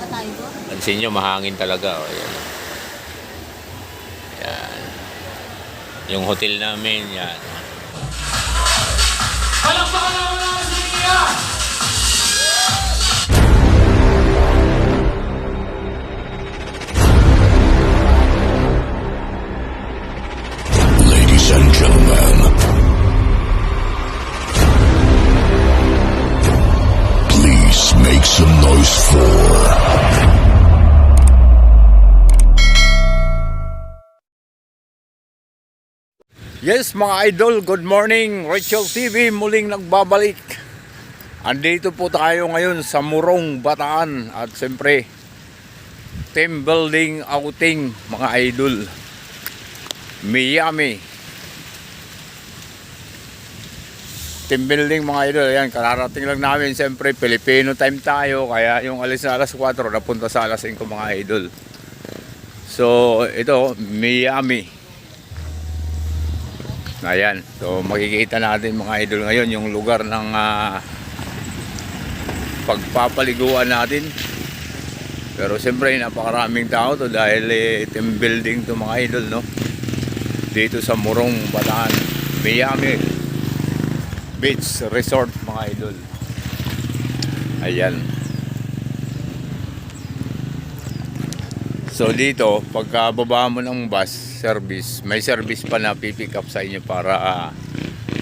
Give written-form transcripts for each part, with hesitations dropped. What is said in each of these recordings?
Pansin nyo, mahangin talaga. O, yan. Yan. Yung hotel namin, yan. Palakpakan naman ang Sinia! Ladies and gentlemen, please make some noise for Yes mga idol, good morning. Rachel TV muling nagbabalik. Andito po tayo ngayon sa Morong, Bataan. At siyempre, team building outing mga idol. Miami. Team building mga idol. Ayan, kararating lang namin. Siyempre, Filipino time tayo. Kaya yung alis na alas 4, napunta sa alas 5 mga idol. So, ito, Miami. Ayan, so makikita natin mga idol ngayon yung lugar ng pagpapaliguan natin. Pero siyempre napakaraming tao to dahil team building to mga idol, no? Dito sa Morong, Bataan, Miami Beach Resort mga idol. Ayan. So dito, pagka baba mo ng bus service, may service pa na pipick up sa inyo para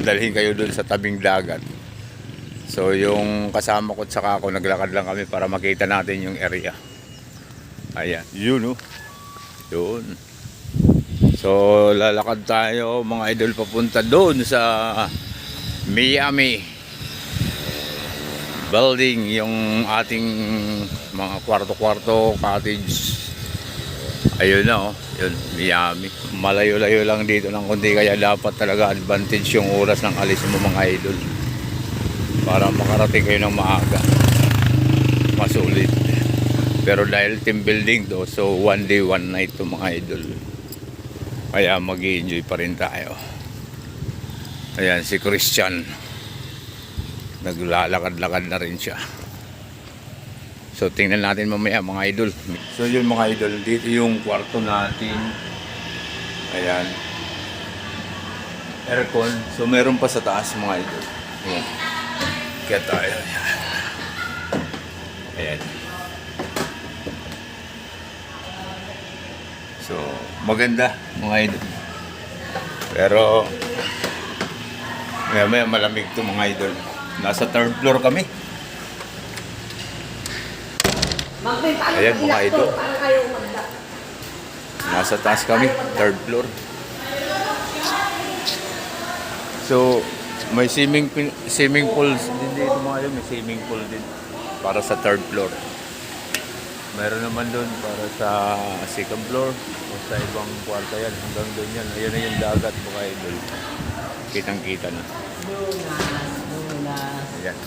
dalhin kayo dun sa tabing dagat. So yung kasama ko at saka ako, naglakad lang kami para makita natin yung area. Ayan, yun, oh. Yun. So lalakad tayo mga idol papunta doon sa Miami building, yung ating mga kwarto-kwarto, cottage. Ayun na, oh. Yun, Miami. Malayo-layo lang dito ng kundi, kaya dapat talaga advantage yung oras ng alis mo mga idol para makarating kayo ng maaga. Masulit. Pero dahil team building to, so one day, one night to mga idol. Kaya mag-i-enjoy pa rin tayo. Ayan, si Christian. Naglalakad-lakad na rin siya. So tingnan natin mamaya mga idol. So yun mga idol, dito yung kwarto natin. Ayan. Aircon. So meron pa sa taas mga idol. Ayan. Kaya tayo. Ayan. So maganda mga idol. Pero maya malamig to mga idol. Nasa 3rd floor kami. Ayan mga idol. Nasa taas kami, 3rd floor. So may swimming pool din dito mga idol. May swimming pool din para sa 3rd floor. Meron naman doon para sa 2nd floor o sa ibang kwarto yan. Hanggang doon yan. Ayan na yung dagat mga idol. Kitang-kita na. Ayan.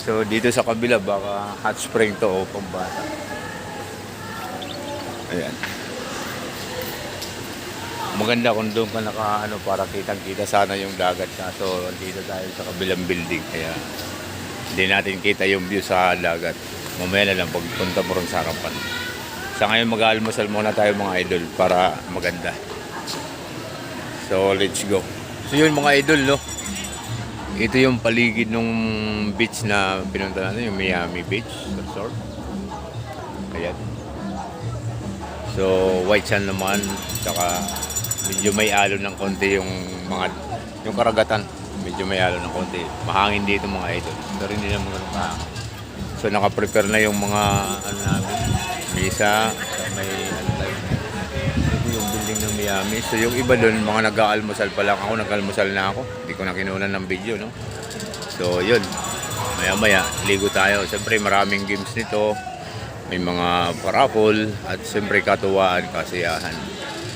So dito sa kabila baka hot spring to o pambata. Ayan. Maganda kung doon ka para kitang-kita sana yung dagat. So dito tayo sa kabilang building kaya hindi natin kita yung view sa dagat. Mamaya na lang pagpunta mo rin sa harapan. Sa ngayon mag-almusal muna tayo mga idol para maganda. So let's go. So yun mga idol, no? Ito yung paligid ng beach na pinunta natin, yung Miami Beach Resort. Ayan. So, white sand naman, saka medyo may alon ng konti yung karagatan. Medyo may alon ng konti. Mahangin dito mga idol. Pero hindi naman ganun mahangin. So, naka-prepare na yung mga namin, misa, may ito yung building ng Miami. So yung iba doon, mga nag-aalmusal pa lang. Ako nag-almusal na ako. Hindi ko na kinunan ng video, no? So yun, maya-maya ligo tayo. Siyempre maraming games nito. May mga parapol at siyempre katuwaan, kasiyahan.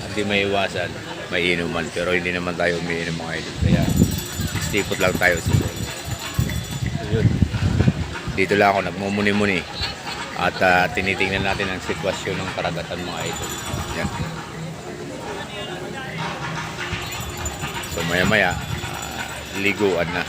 At di may iwasan, may inuman. Pero hindi naman tayo umiinom mga idol. Kaya stipot lang tayo sa so yun, dito lang ako nagmumuni-muni. At tinitingnan natin ang sitwasyon ng karagatan mga idol. Yan. So maya-maya, liguan na.